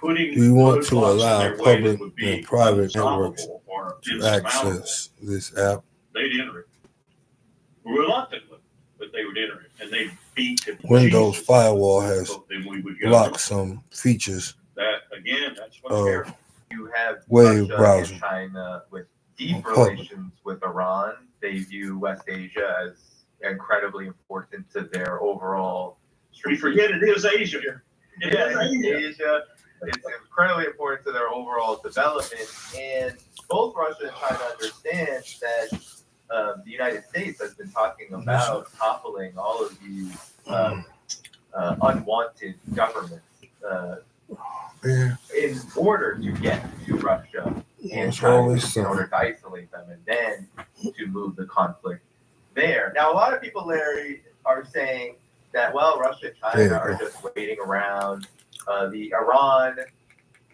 putting We want to roadblocks in allow their way that public would and be private networks unstoppable or to insurmountable, access this app. they'd enter it reluctantly, but they would enter it, and they beat the Windows Jesus Firewall has then we would go. blocked some features That again, that's what's of scary. You have Wave Russia browser. and China with deep Public. relations with Iran. They view West Asia as incredibly important to their overall We strategic. forget it is Asia. It Yeah, is it's Asia. Asia. It's incredibly important to their overall development. And both Russia and China understand that the United States has been talking about toppling all of these unwanted governments Yeah, in order to get to Russia and it's China, always in order something. to isolate them and then to move the conflict there. Now, a lot of people, Larry, are saying that, well, Russia and There China you are go. just waiting around. The Iran,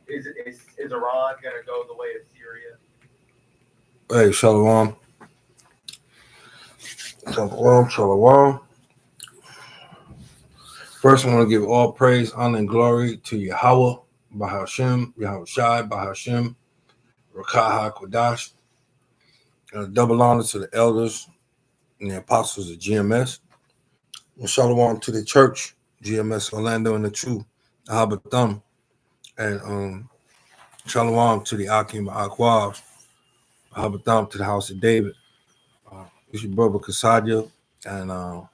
is Iran going to go the way of Syria? Hey, Shalom. Shalom, Shalom. First, I want to give all praise, honor, and glory to Yahweh, Bahashem, Yahweh Shai, Bahashem, Rakah HaKodash. Double honor to the elders and the apostles of GMS. And Shalom to the church, GMS Orlando and the True, Ahabatham. And Shalom to the Akim Akwab, Ahabatham to the house of David. It's your brother Kasadia. And I'm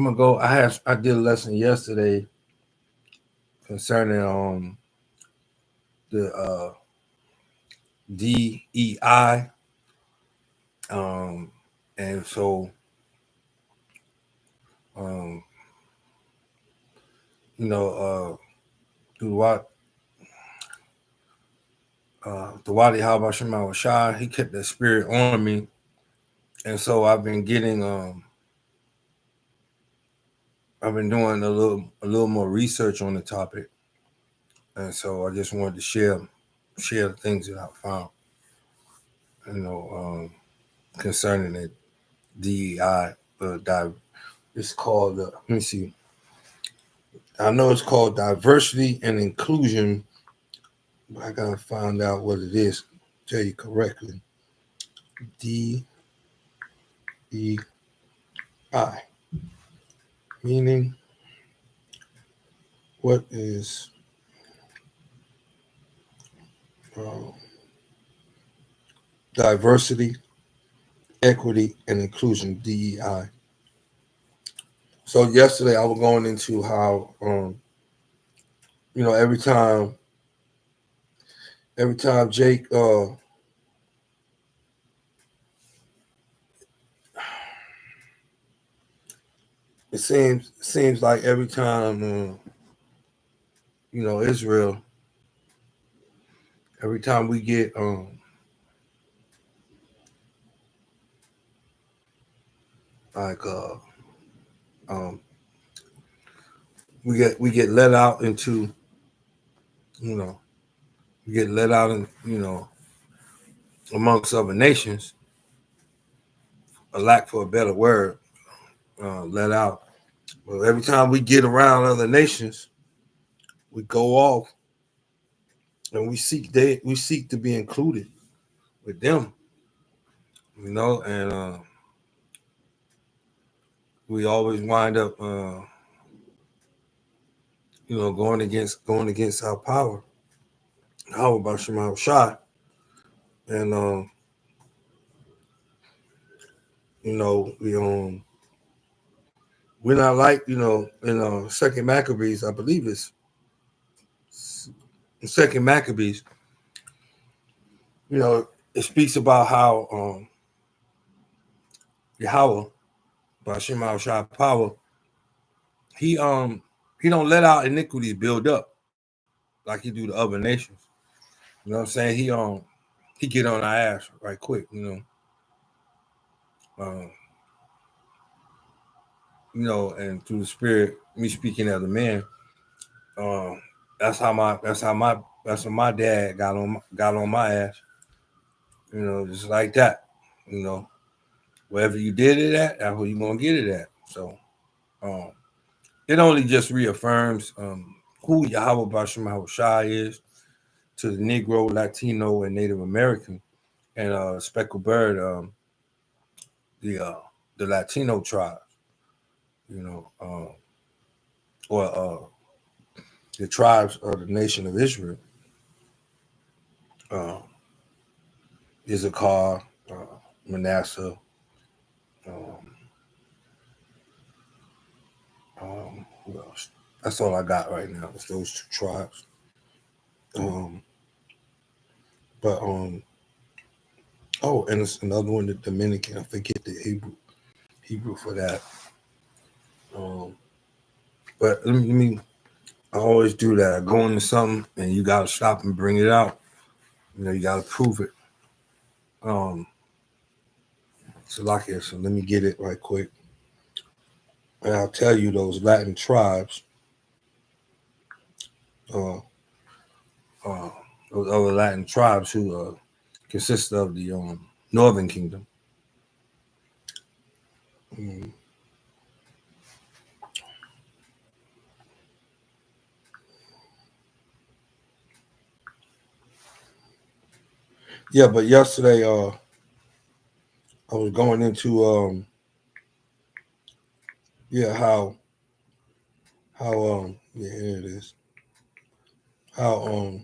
gonna go. I did a lesson yesterday concerning the DEI, and so through what the Wadi Habashim Shah, he kept that spirit on me, and so I've been getting I've been doing a little more research on the topic, and so I just wanted to share the things that I found, concerning the DEI. It's called let me see. I know it's called diversity and inclusion, but I gotta find out what it is. Tell you correctly. DEI, meaning what is diversity, equity, and inclusion, DEI. So yesterday I was going into how every time Jake it seems like every time Israel, every time we get like we get let out into we get let out in amongst other nations, a lack for a better word, let out. But every time we get around other nations, we go off and we seek to be included with them, and we always wind up going against our power. How about Shemal Shah? And we're not like in Second Maccabees, I believe it's in Second Maccabees. It speaks about how Yahweh, by Shemal Shah power, he don't let our iniquities build up like he do the other nations. You know what I'm saying? He get on our ass right quick. And through the spirit, me speaking as a man, that's how my dad got on my ass. Just like that. Wherever you did it at, that's where you gonna get it at. So it only just reaffirms who who Yahweh Bashim Shai is to the Negro, Latino, and Native American, and Speckled Bird, the Latino tribe, or the tribes of the nation of Israel, Issachar, Manasseh. Who else? That's all I got right now. It's those two tribes. And it's another one, the Dominican. I forget the Hebrew for that. But let me. I always do that. I go into something and you gotta stop and bring it out. You gotta prove it. So let me get it right quick. And I'll tell you those Latin tribes, those other Latin tribes who consist of the Northern Kingdom. Yeah, but yesterday I was going into how here it is. How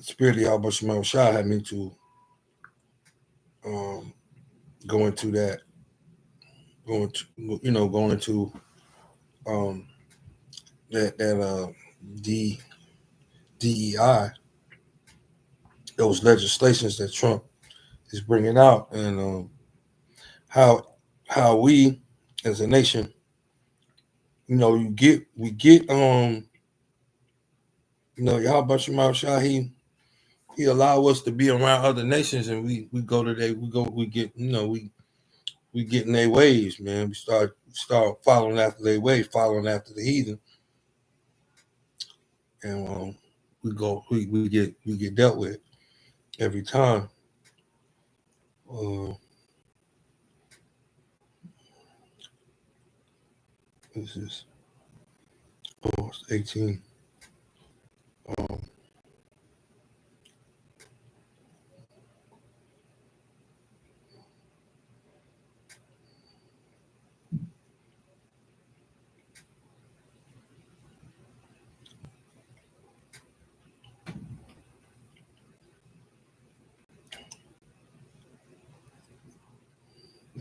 Spirit of Yahweh Shema Shai had me to go into that, going into that DEI, those legislations that Trump is bringing out, and how we as a nation, we get Yahweh Shema Shai, he allow us to be around other nations, and we go to we get we get in their ways, man. We start following after their ways, following after the heathen, and we get dealt with every time. This is it's 18.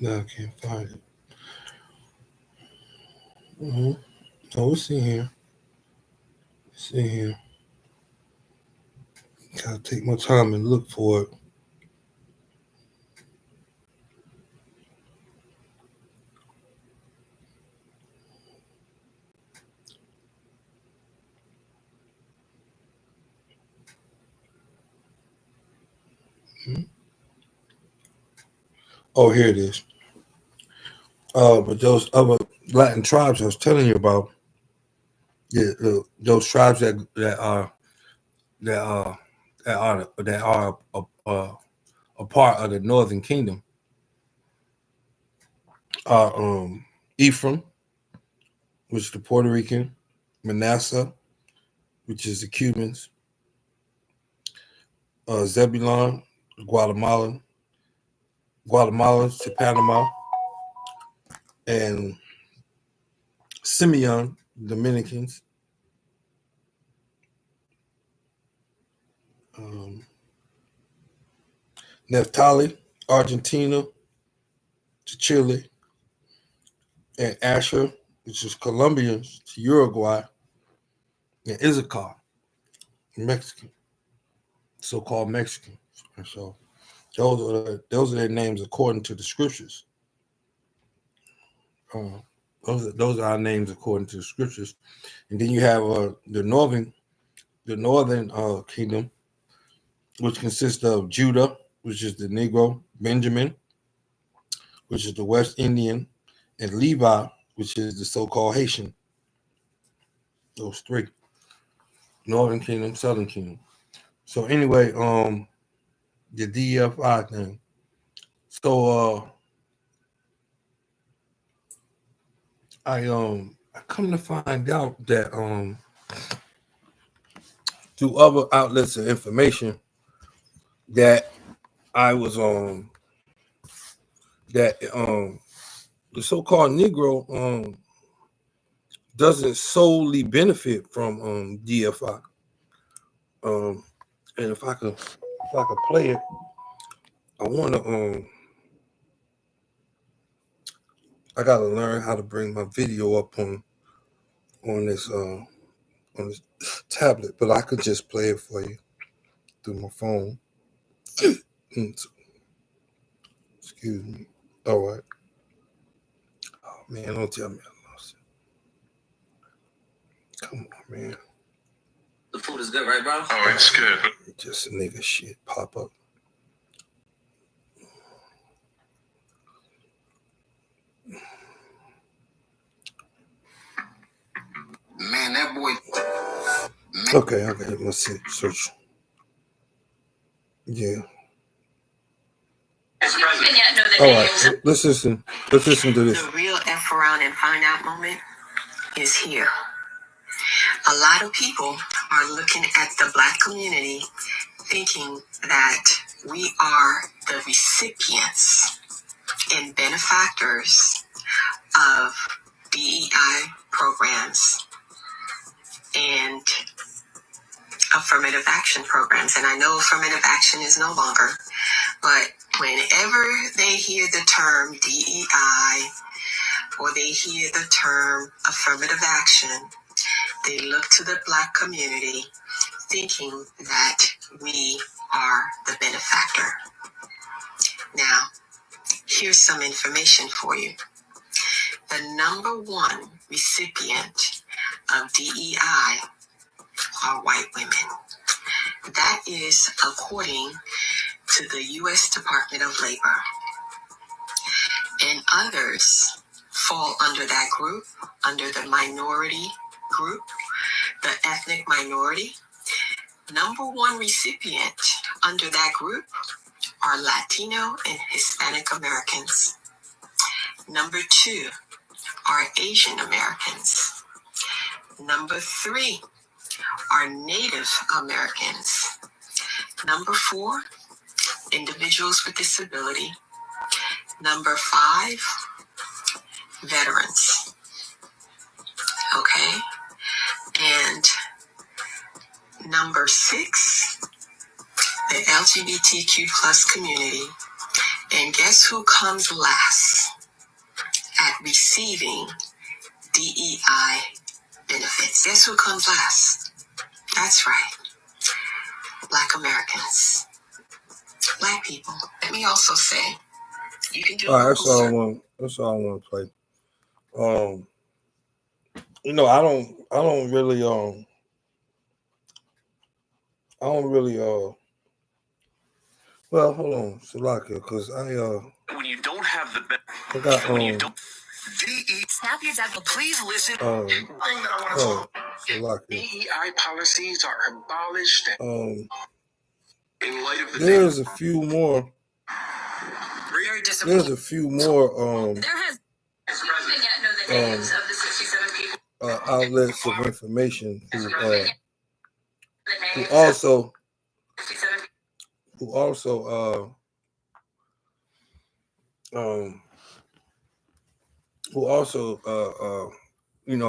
No, I can't find it. Oh, it's in here. It's in here. Gotta take my time and look for it. Oh, here it is. But those other Latin tribes I was telling you about, those tribes that are a part of the Northern Kingdom are Ephraim, which is the Puerto Rican, Manasseh, which is the Cubans, Zebulon, Guatemalans to Panama, and Simeon, Dominicans, Naphtali, Argentina to Chile, and Asher, which is Colombians to Uruguay, and Issachar, Mexican, so-called Mexican. And so those are their names according to the scriptures. Those are our names according to the scriptures. And then you have the northern kingdom, which consists of Judah, which is the Negro, Benjamin, which is the West Indian, and Levi, which is the so-called Haitian. Those three. Northern Kingdom, Southern Kingdom. So anyway, the DFI thing. So I I come to find out that through other outlets of information that I was that the so-called Negro doesn't solely benefit from DFI. And if I could play it, I want to I gotta learn how to bring my video up on this tablet, but I could just play it for you through my phone. Excuse me. All right. Oh man, don't tell me I lost it. Come on, man. The food is good, right, bro? Oh, it's good. Just a nigga shit pop up. Man, that boy. Okay. Let's see. Search. Yeah. All right. Let's listen to this. The real F around and find out moment is here. A lot of people are looking at the Black community thinking that we are the recipients and benefactors of DEI programs and affirmative action programs. And I know affirmative action is no longer, but whenever they hear the term DEI or they hear the term affirmative action, they look to the Black community thinking that we are the benefactor. Now, here's some information for you. The number one recipient of DEI are white women. That is according to the U.S. Department of Labor. And others fall under that group, under the minority group, the ethnic minority. Number one recipient under that group are Latino and Hispanic Americans. Number two are Asian Americans. Number three are Native Americans. Number four, individuals with disability. Number five, veterans. Okay? And number six, the LGBTQ plus community. And guess who comes last at receiving DEI benefits? Guess who comes last? That's right. Black Americans. Black people. Let me also say, you can do All right, that's all I want to play. I don't really well, hold on, Salaka, because When you don't have the I got Snap your devil. Please listen. Salaka. DEI policies are abolished. In light of the There's a few more. There's a few more outlets of information who also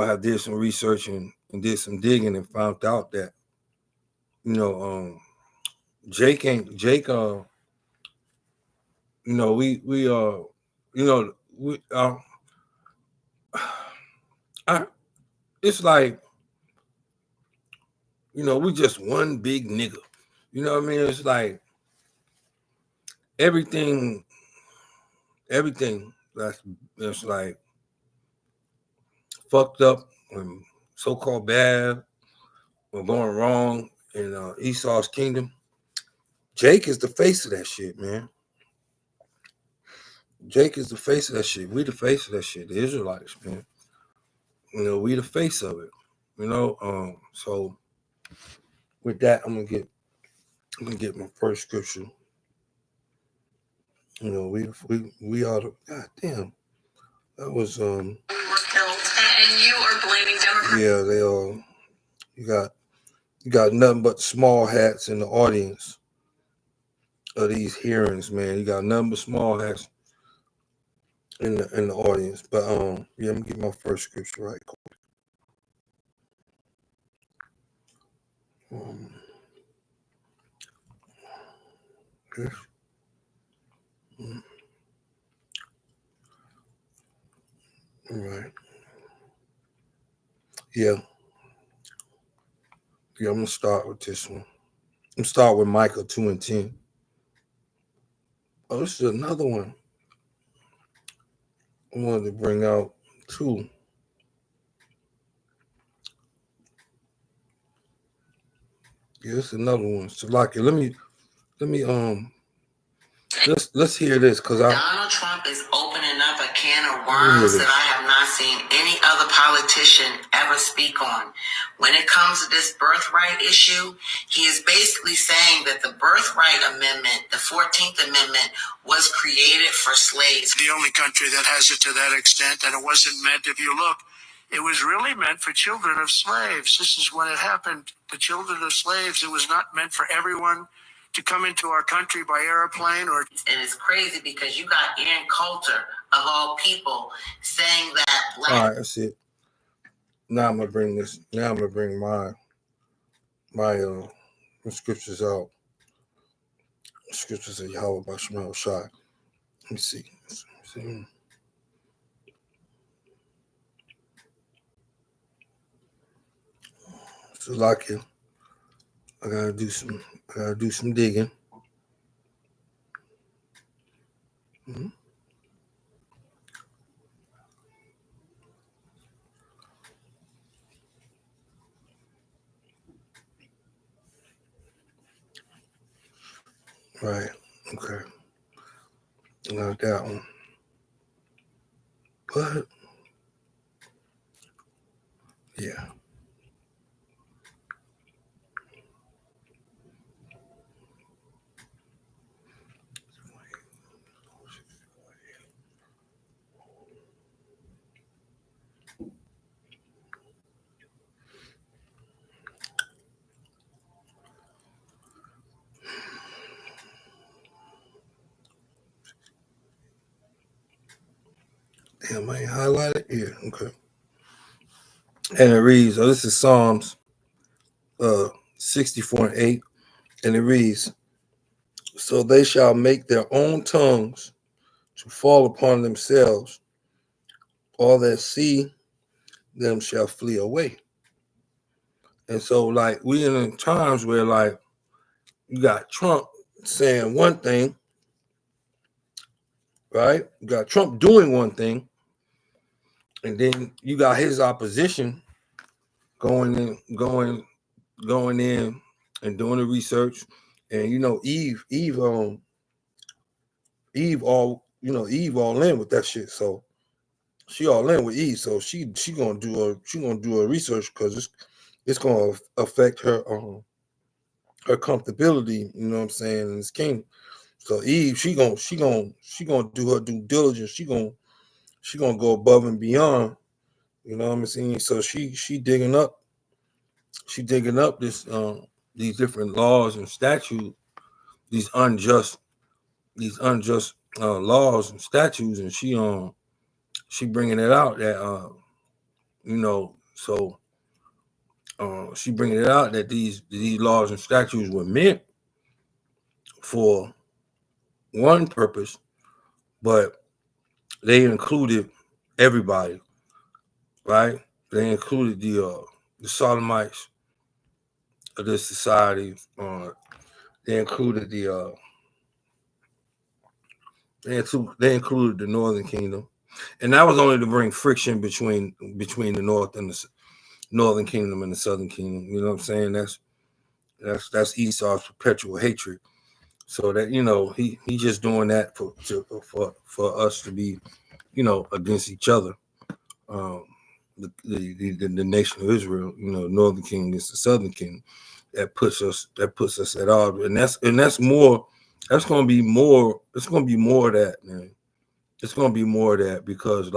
have did some research and did some digging and found out that Jake it's like we just one big nigga. You know what I mean? It's like everything that's like fucked up and so-called bad or going wrong in Esau's kingdom. Jake is the face of that shit, man. Jake is the face of that shit. We the face of that shit. The Israelites, man. We the face of it. So with that, I'm gonna get my first scripture. We are the God damn. That was were killed And you are blaming Democrats. Yeah, they you got nothing but small hats in the audience of these hearings, man. You got nothing but small hats in the audience. But yeah, let me get my first scripture right quick. This. All right. Yeah. Yeah, I'm gonna start with this one. I'm gonna start with Micah 2:10. Oh, this is another one I wanted to bring out too. Yeah, it's another one. So like let me let's hear this because Donald Trump is opening up a can of worms that I have not seen any other politician ever speak on. When it comes to this birthright issue, he is basically saying that the birthright amendment, the 14th Amendment, was created for slaves. The only country that has it to that extent, and it wasn't meant, if you look, it was really meant for children of slaves. This is when it happened. The children of slaves, it was not meant for everyone to come into our country by airplane or. And it's crazy because you got Aaron Coulter, of all people, saying that black. all right, that's it. Now I'm gonna bring this. Now I'm gonna bring my scriptures out. Scriptures of Yahweh by Shmuel Shai. Let me see. So like it, I gotta do some digging. Mm-hmm. Right. Okay. Got that one. But yeah. Damn, I ain't highlighted. Yeah, okay. And it reads, this is Psalms 64:8, and it reads, so they shall make their own tongues to fall upon themselves. All that see them shall flee away. And so, like, we in times where, like, you got Trump saying one thing, right? You got Trump doing one thing, and then you got his opposition going in and doing the research. And Eve all in with that shit. So she all in with Eve. So she gonna do a research because it's gonna affect her her comfortability. You know what I'm saying, in this kingdom. So Eve, she gonna do her due diligence. She gonna go above and beyond. You know what I'm saying? So she digging up this these different laws and statutes, these unjust laws and statutes, and she bringing it out that she bringing it out that these laws and statutes were meant for one purpose, but they included everybody, right? They included the Sodomites of this society. They included they included the Northern Kingdom, and that was only to bring friction between the North and the Northern Kingdom and the Southern Kingdom. You know what I'm saying? That's Esau's perpetual hatred. So that he just doing that for us to be against each other. The nation of Israel, Northern Kingdom against the Southern Kingdom. That puts us at odds, and that's more. That's gonna be more. It's gonna be more of that, man. It's gonna be more of that because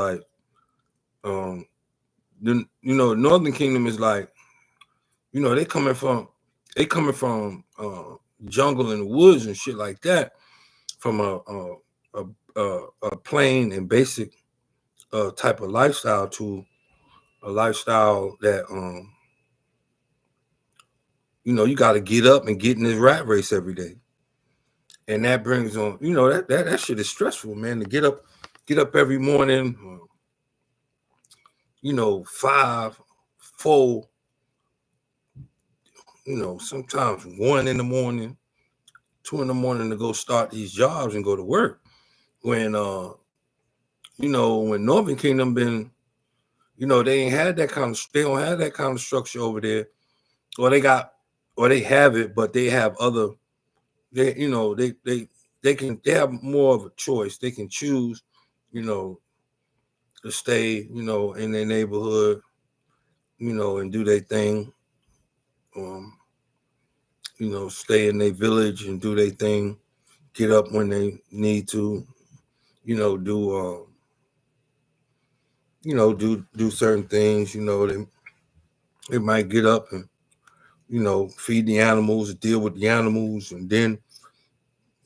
Northern Kingdom is like, they coming from jungle and woods and shit like that, from a plain and basic type of lifestyle to a lifestyle that you got to get up and get in this rat race every day, and that brings on that shit is stressful, man. To get up every morning, 5, 4, sometimes 1 in the morning, 2 in the morning to go start these jobs and go to work. When when Northern Kingdom been, they ain't had that kind of, they don't have that kind of structure over there, or they have it, but they have other, they have more of a choice. They can choose, to stay, in their neighborhood, and do their thing. Stay in their village and do their thing. Get up when they need to, do do certain things. They might get up and feed the animals, deal with the animals, and then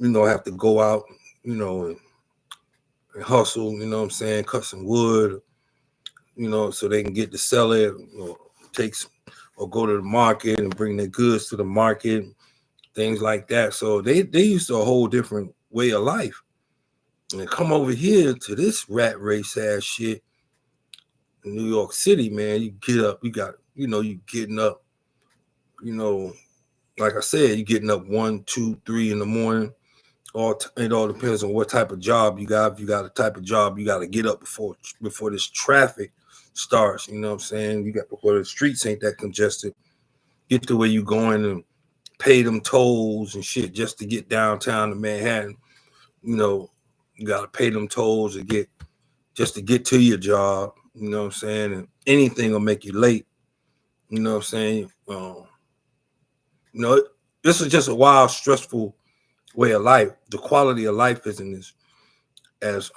have to go out, and hustle. What I'm saying, cut some wood, so they can get to sell it, or go to the market and bring their goods to the market, things like that. So they used to a whole different way of life. And come over here to this rat race ass shit in New York City, man. You get up, you getting up, like I said, you getting up 1, 2, 3 in the morning. It all depends on what type of job you got. If you got a type of job, you got to get up before this traffic starts. You know what I'm saying? You got before the streets ain't that congested. Get to where you going and pay them tolls and shit just to get downtown to Manhattan. You got to pay them tolls to get to your job. You know what I'm saying? And anything will make you late. You know what I'm saying? This is just a wild, stressful way of life. The quality of life isn't as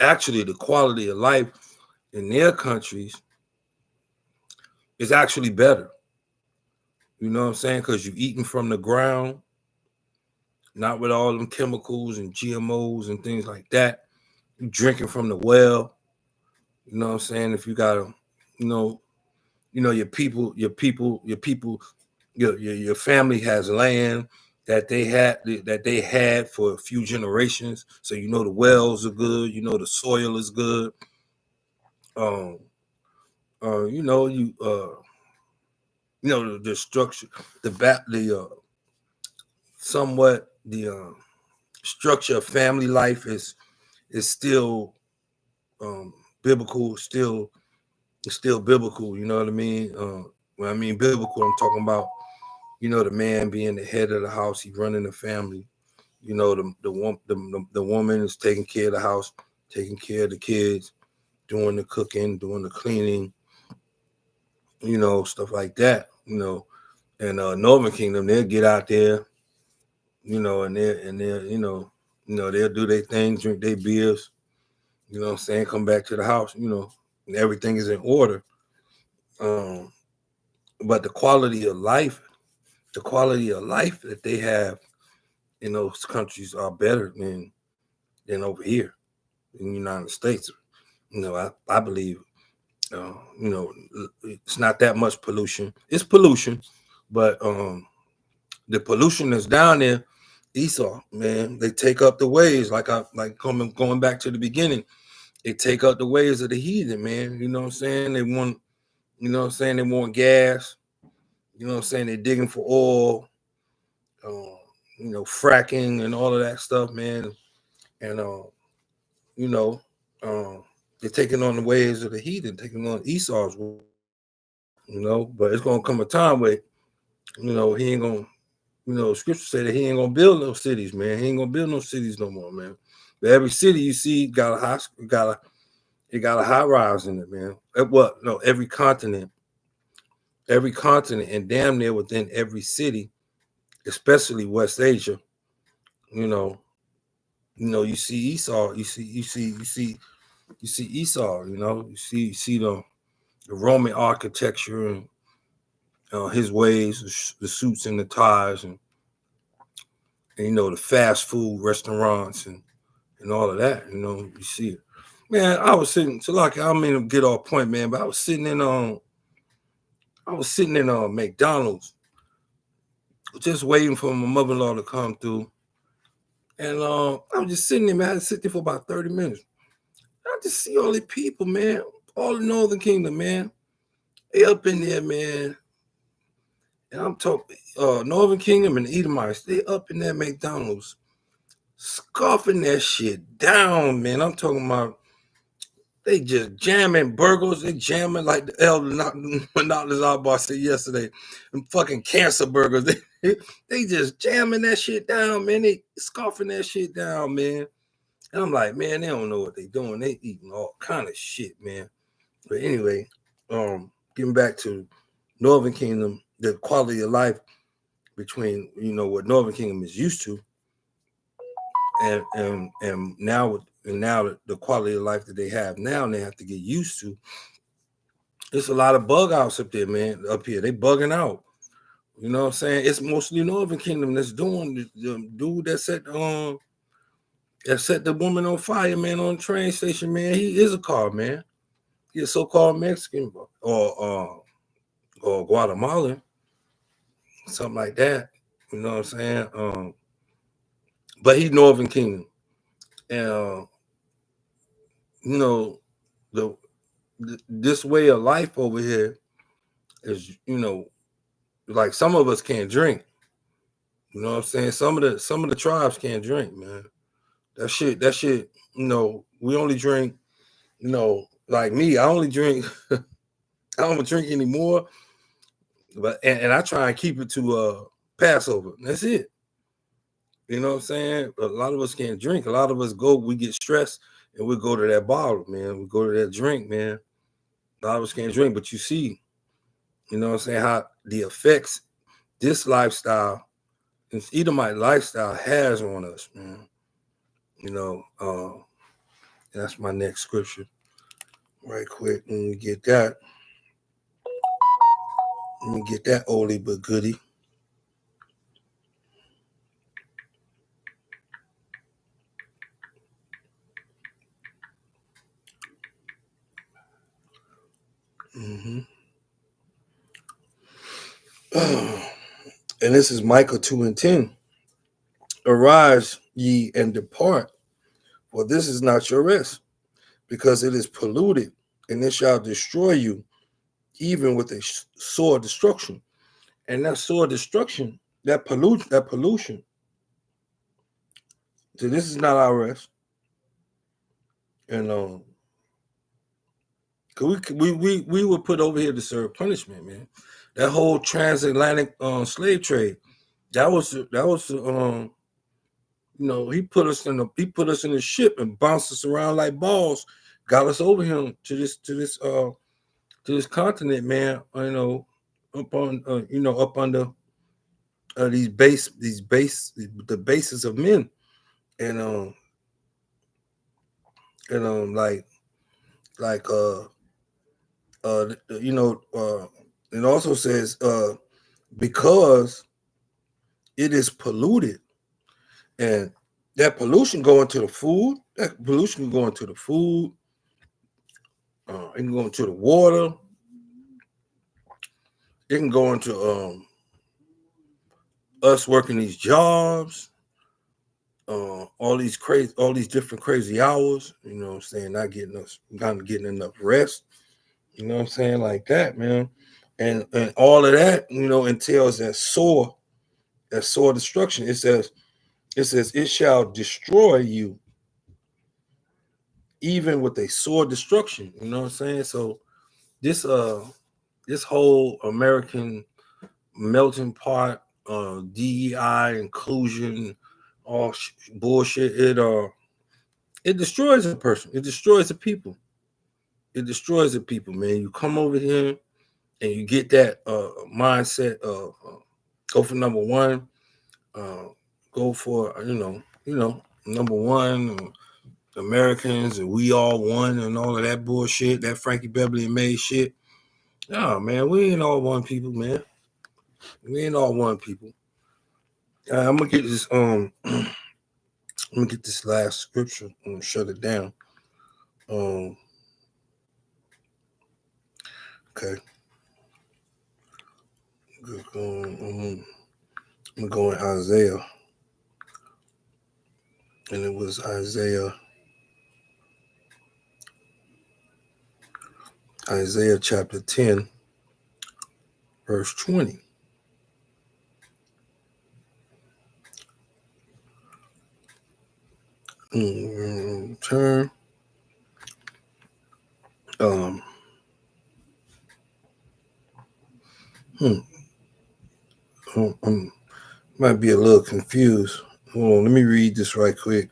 actually the quality of life in their countries is actually better. You know what I'm saying? Because you're eating from the ground, not with all them chemicals and GMOs and things like that. You're drinking from the well. You know what I'm saying? If you got your family has land that they had for a few generations. So the wells are good, the soil is good. The structure, somewhat the structure of family life is still biblical, still biblical. You know what I mean? When I mean biblical, I'm talking about the man being the head of the house, he running the family. The woman is taking care of the house, taking care of the kids, doing the cooking, doing the cleaning, stuff like that. And Northern Kingdom, they'll get out there, and they'll do their thing, drink their beers, you know what I'm saying, come back to the house, and everything is in order. But the quality of life that they have in those countries are better than over here in the United States. I believe, it's not that much pollution. It's pollution, but the pollution that's down there, Esau, man, they take up the ways, going back to the beginning. They take up the ways of the heathen, man. You know what I'm saying? They want, they want gas. You know what I'm saying? They're digging for oil, fracking and all of that stuff, man. And they're taking on the ways of the heathen, taking on Esau's way, but it's gonna come a time where, he ain't gonna, scripture say that he ain't gonna build no cities, man. He ain't gonna build no cities no more, man. But every city you see got a high rise in it, man. Every continent, and damn near within every city, especially West Asia, you see Esau, you see you see Esau, you see the Roman architecture and his ways, the suits and the ties, and the fast food restaurants and all of that. You see it. Man, I was sitting. So like, I don't mean to get off point, man, but I was sitting in McDonald's, just waiting for my mother-in-law to come through, and I was just sitting there, man. I had to sit there for about 30 minutes. I just see all the people, man, all the Northern Kingdom, man. They up in there, man. And I'm talking Northern Kingdom and Edomites. They up in that McDonald's, scoffing that shit down, man. I'm talking about they just jamming burgers. They jamming like the elder Monopolis Albar said yesterday. Them fucking cancer burgers. They just jamming that shit down, man. They scoffing that shit down, man. And I'm like, man, they don't know what they doing. They eating all kind of shit, man. But anyway, getting back to Northern Kingdom, the quality of life between what Northern Kingdom is used to, and now the quality of life that they have now, and they have to get used to. There's a lot of bug outs up there, man. Up here, they bugging out. You know what I'm saying? It's mostly Northern Kingdom that's doing the dude that set the woman on fire, man, on the train station, man. He is a car, man. He's a so-called Mexican or Guatemalan, something like that. You know what I'm saying? But he's Northern Kingdom, and this way of life over here is, like some of us can't drink. You know what I'm saying? Some of the tribes can't drink, man. That shit. We only drink. Like me, I only drink. I don't drink anymore. But and I try and keep it to Passover. That's it. You know what I'm saying? A lot of us can't drink. A lot of us we get stressed, and we go to that bottle, man. We go to that drink, man. A lot of us can't drink, but you see, you know what I'm saying, how the effects this lifestyle, this Edomite lifestyle has on us, man. That's my next scripture. Right quick, let me get that. Let me get that oldie but goodie. And this is Micah 2:10. Arise ye and depart, for this is not your rest, because it is polluted, and it shall destroy you, even with a sore destruction. And that sore destruction, that pollution. So this is not our rest. And we were put over here to serve punishment, man. That whole transatlantic slave trade, that was he put us in the ship and bounced us around like balls, got us over here to this continent, man. Up under the bases of men, and it also says because it is polluted, and that pollution go into the food. That pollution can go into the food. It can go into the water. It can go into us working these jobs. All these different crazy hours. You know what I'm saying? Not getting enough rest. You know what I'm saying? Like that, man. And all of that, entails that sore destruction. It says it shall destroy you, even with a sore destruction. You know what I'm saying? So this whole American melting pot, DEI inclusion, all bullshit. It destroys a person. It destroys the people. It destroys the people, man. You come over here and you get that mindset of go for number one, go for number one, Americans and we all one and all of that bullshit, that Frankie Beverly and May shit. No, man, we ain't all one people, man. We ain't all one people. I'm gonna get this. I'm gonna get this last scripture and shut it down. Okay. I'm gonna go in Isaiah, and it was Isaiah chapter 10, verse 20. Turn. Might be a little confused. Hold on, let me read this right quick.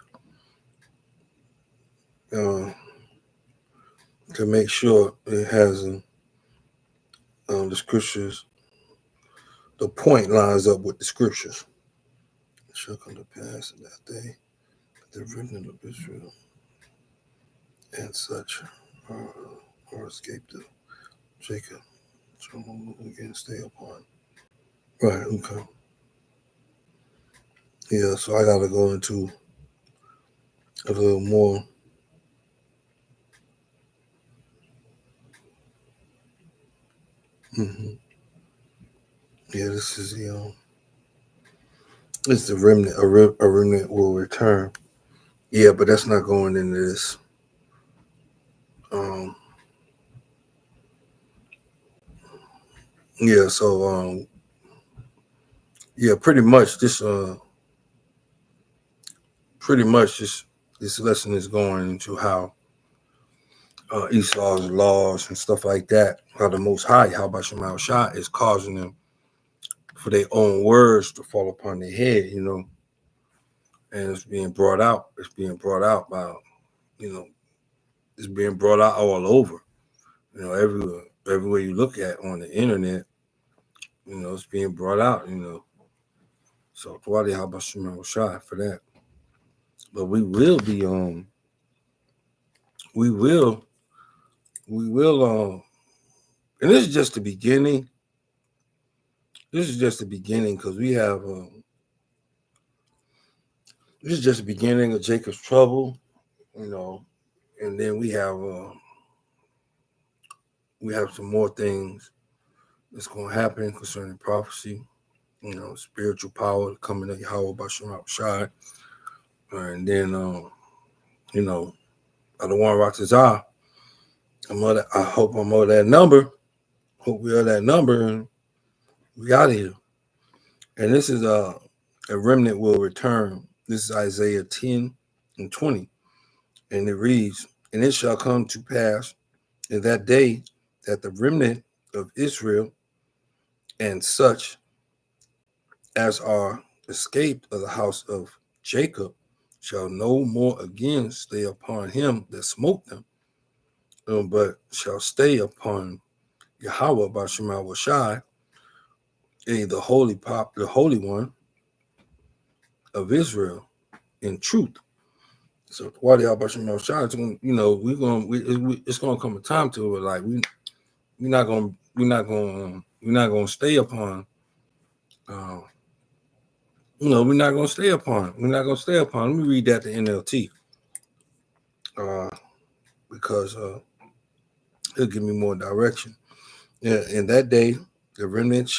To make sure it has the scriptures, the point lines up with the scriptures. It shall come to pass in that day, the remnant of Israel and such or escape to Jacob. So again, stay upon. Right, okay. Yeah, so I gotta go into a little more. Yeah, this is it's the remnant. A remnant will return. Yeah, but that's not going into this. Yeah, so yeah, pretty much this lesson is going into how Esau's laws and stuff like that, how the Most High, how Bashem Shah is causing them for their own words to fall upon their head, and it's being brought out. It's being brought out by, it's being brought out all over, everywhere you look at on the internet, it's being brought out, So Tawadi Habashim Shah for that. But we will be and this is just the beginning. This is just the beginning because we have this is just the beginning of Jacob's trouble, and then we have some more things that's going to happen concerning prophecy, spiritual power coming to Yahweh Bashem Shai, and then I don't want Ratazah. I hope I'm over that number. Hope we are that number, and we out of here. And this is a remnant will return. This is Isaiah 10 and 20. And it reads, and it shall come to pass in that day that the remnant of Israel and such as are escaped of the house of Jacob shall no more again stay upon him that smote them, but shall stay upon Yahweh Bashem Shai, the Holy One of Israel in truth. So Wadi Bashem Shai, it's gonna come a time to it like we're not gonna stay upon we're not gonna stay upon. Let me read that to NLT. Because it'll give me more direction. Yeah, in that day, the remnant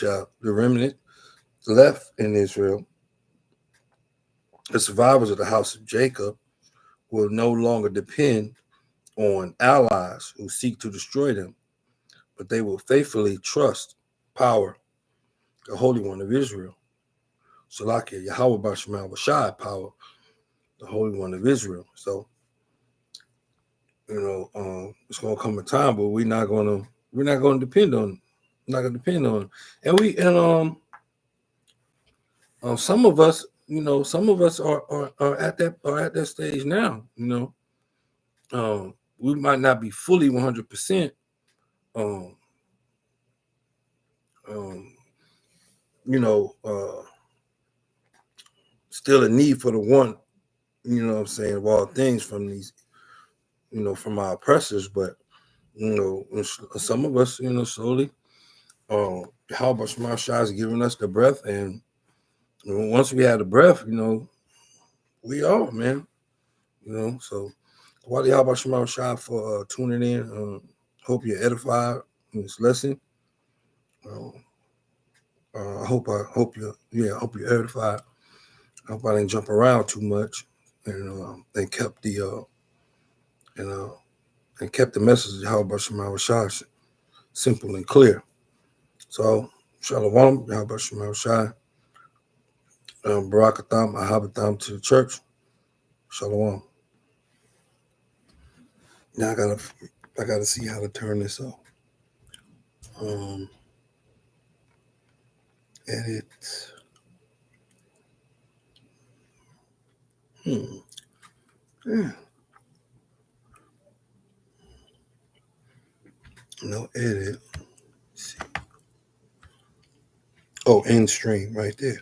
left in Israel, the survivors of the house of Jacob will no longer depend on allies who seek to destroy them, but they will faithfully trust power, the Holy One of Israel. Salakia, Yahweh Bashem Shai, power, the Holy One of Israel. So, it's gonna come a time, but we're not gonna depend on. And some of us, are at that stage now. We might not be fully 100%. Still a need for the one you know what I'm saying, of all things from these, from our oppressors. But, some of us, slowly, how about Shema Shah is giving us the breath. And once we have the breath, we are, man. So Wadi how about Shema Shah for tuning in. Hope you're edified in this lesson. I hope you're edified. I hope I didn't jump around too much, and kept the and kept the message of how about Shema Shah simple and clear. So Shalom, how about Shema Shah, Barakatham, Ahabatham to the church. Shalom. Now I gotta see how to turn this off. Edit. Yeah. No edit. Let's see. Oh, end stream right there.